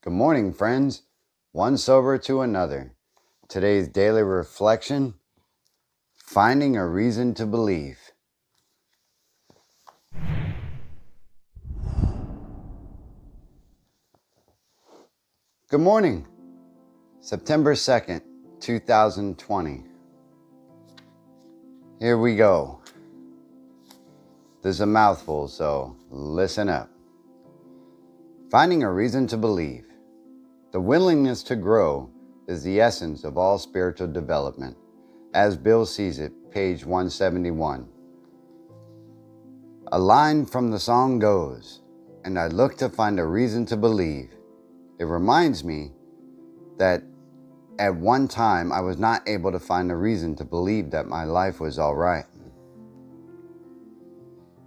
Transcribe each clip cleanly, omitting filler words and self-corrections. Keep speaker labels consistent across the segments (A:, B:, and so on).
A: Good morning, friends. One sober to another. Today's daily reflection, finding a reason to believe. Good morning. September 2nd, 2020. Here we go. This is a mouthful, so listen up. Finding a reason to believe. The willingness to grow is the essence of all spiritual development, as Bill sees it, page 171. A line from the song goes, "And I look to find a reason to believe." It reminds me that at one time I was not able to find a reason to believe that my life was all right.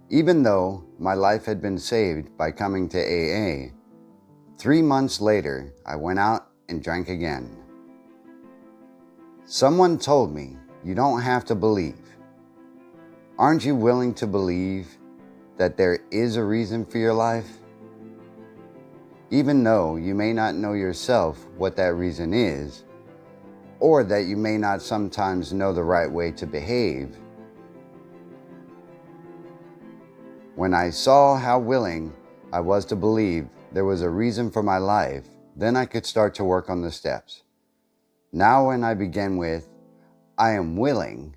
A: Even though my life had been saved by coming to AA, 3 months later I went out and drank again. Someone told me, "You don't have to believe." Aren't you willing to believe that there is a reason for your life? Even though you may not know yourself what that reason is, or that you may not sometimes know the right way to behave. When I saw how willing I was to believe there was a reason for my life, then I could start to work on the steps. Now when I begin with, "I am willing,"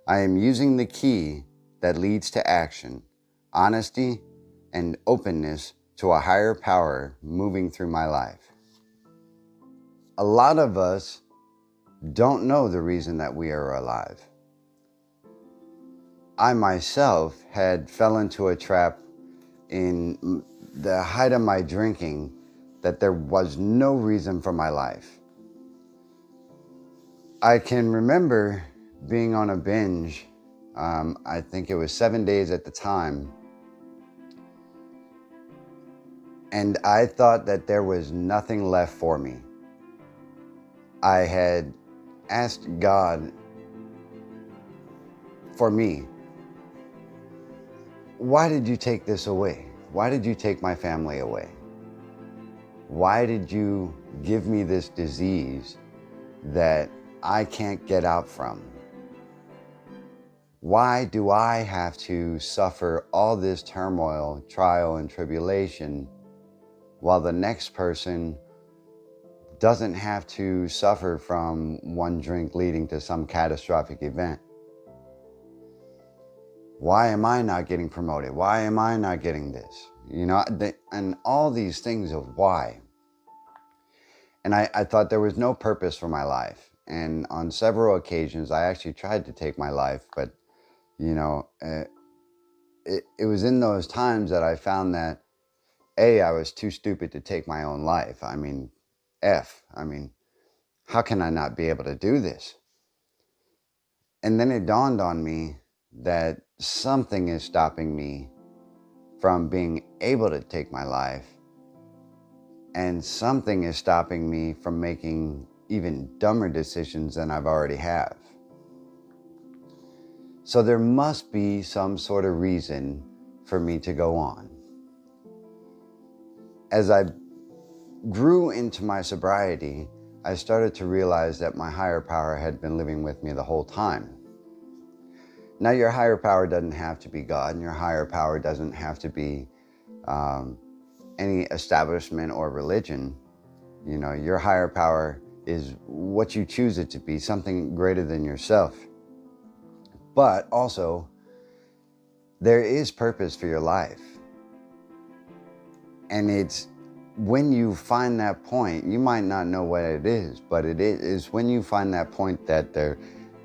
A: I am using the key that leads to action, honesty, and openness to a higher power moving through my life. A lot of us don't know the reason that we are alive. I myself had fell into a trap in the height of my drinking that there was no reason for my life. I can remember being on a binge, I think it was 7 days at the time, and I thought that there was nothing left for me. I had asked God for me, "Why did you take this away? Why did you take my family away? Why did you give me this disease that I can't get out from? Why do I have to suffer all this turmoil, trial, and tribulation while the next person doesn't have to suffer from one drink leading to some catastrophic event? Why am I not getting promoted? Why am I not getting this?" And all these things of why. And I thought there was no purpose for my life. And on several occasions, I actually tried to take my life, but, it was in those times that I found that, A, I was too stupid to take my own life. How can I not be able to do this? And then it dawned on me that something is stopping me from being able to take my life, and something is stopping me from making even dumber decisions than I've already have. So there must be some sort of reason for me to go on. As I grew into my sobriety, I started to realize that my higher power had been living with me the whole time. Now, your higher power doesn't have to be God, and your higher power doesn't have to be any establishment or religion. Your higher power is what you choose it to be, something greater than yourself. But also, there is purpose for your life. And it's when you find that point, you might not know what it is, but it is when you find that point that there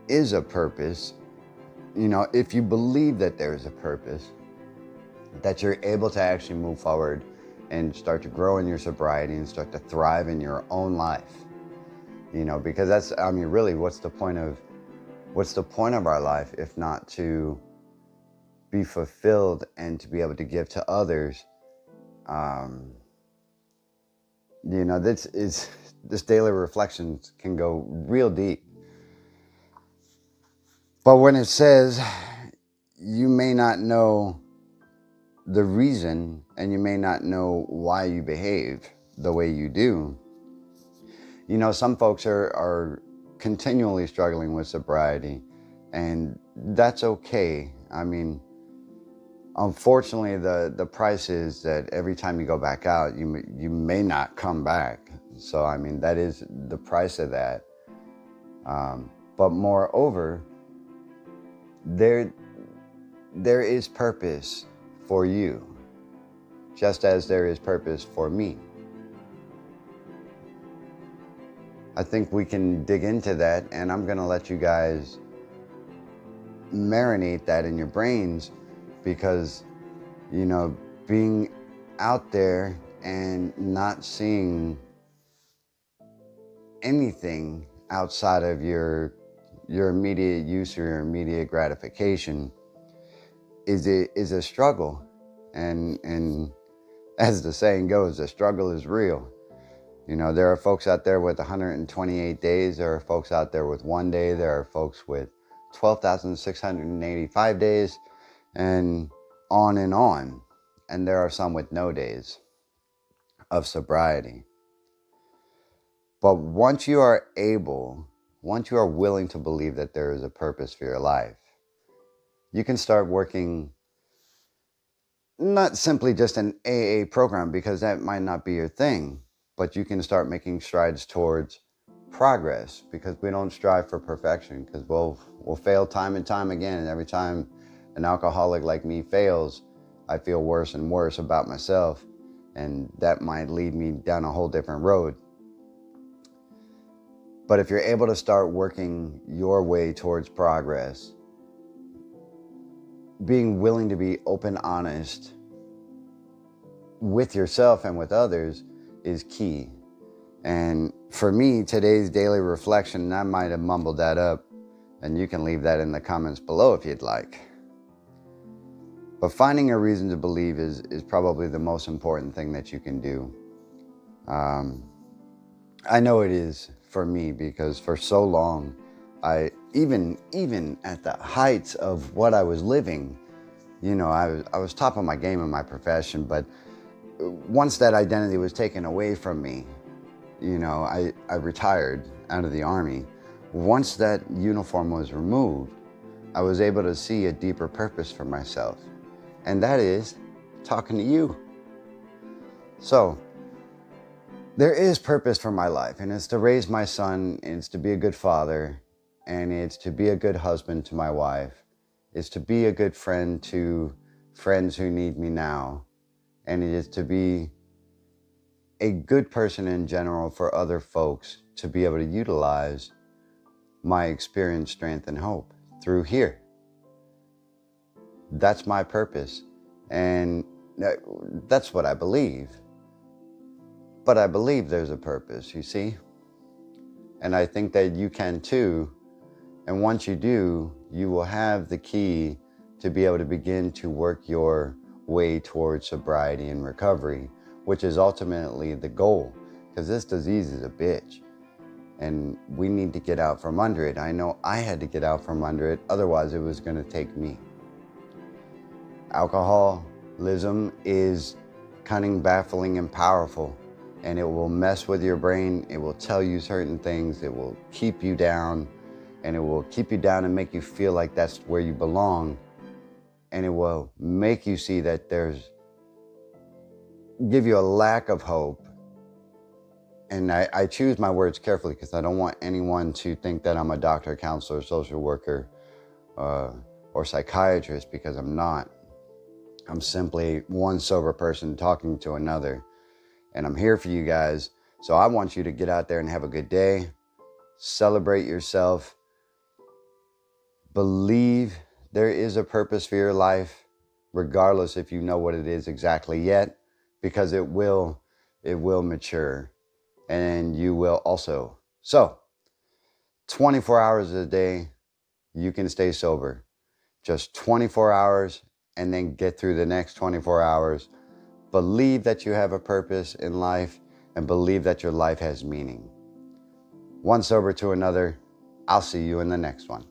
A: is a purpose. If you believe that there is a purpose, that you're able to actually move forward and start to grow in your sobriety and start to thrive in your own life. Because really, what's the point of our life if not to be fulfilled and to be able to give to others? This daily reflections can go real deep. But when it says you may not know the reason and you may not know why you behave, the way you do. You know, some folks are continually struggling with sobriety, and that's okay. I mean, unfortunately, the price is that every time you go back out, you may not come back. So, I mean, that is the price of that. But moreover, there is purpose for you, just as there is purpose for me. I think we can dig into that, and I'm going to let you guys marinate that in your brains, because, you know, being out there and not seeing anything outside of your immediate use or your immediate gratification is a struggle. And as the saying goes, the struggle is real. You know, there are folks out there with 128 days. There are folks out there with 1 day. There are folks with 12,685 days, and on and on. And there are some with no days of sobriety. But once you are willing to believe that there is a purpose for your life, you can start working not simply just an AA program, because that might not be your thing, but you can start making strides towards progress, because we don't strive for perfection, because we'll fail time and time again. And every time an alcoholic like me fails, I feel worse and worse about myself, and that might lead me down a whole different road. But if you're able to start working your way towards progress, being willing to be open, honest with yourself and with others is key. And for me, today's daily reflection, and I might have mumbled that up, and you can leave that in the comments below if you'd like. But finding a reason to believe is probably the most important thing that you can do. I know it is for me, because for so long, I even at the heights of what I was living, you know, I was top of my game in my profession, but once that identity was taken away from me, you know, I retired out of the Army. Once that uniform was removed, I was able to see a deeper purpose for myself, and that is talking to you. So there is purpose for my life, and it's to raise my son, and it's to be a good father, and it's to be a good husband to my wife. It's to be a good friend to friends who need me now, and it is to be a good person in general for other folks to be able to utilize my experience, strength, and hope through here. That's my purpose, and that's what I believe. But I believe there's a purpose, you see? And I think that you can too. And once you do, you will have the key to be able to begin to work your way towards sobriety and recovery, which is ultimately the goal, because this disease is a bitch, and we need to get out from under it. I know I had to get out from under it, otherwise it was going to take me. Alcoholism is cunning, baffling, and powerful, and it will mess with your brain. It will tell you certain things. It will keep you down, and it will keep you down and make you feel like that's where you belong. And it will make you see that give you a lack of hope. And I choose my words carefully, because I don't want anyone to think that I'm a doctor, counselor, social worker, or psychiatrist, because I'm not. I'm simply one sober person talking to another. And I'm here for you guys. So I want you to get out there and have a good day. Celebrate yourself. Believe there is a purpose for your life, regardless if you know what it is exactly yet, because it will mature, and you will also. So 24 hours a day, you can stay sober. Just 24 hours, and then get through the next 24 hours. Believe that you have a purpose in life, and believe that your life has meaning. One sober to another. I'll see you in the next one.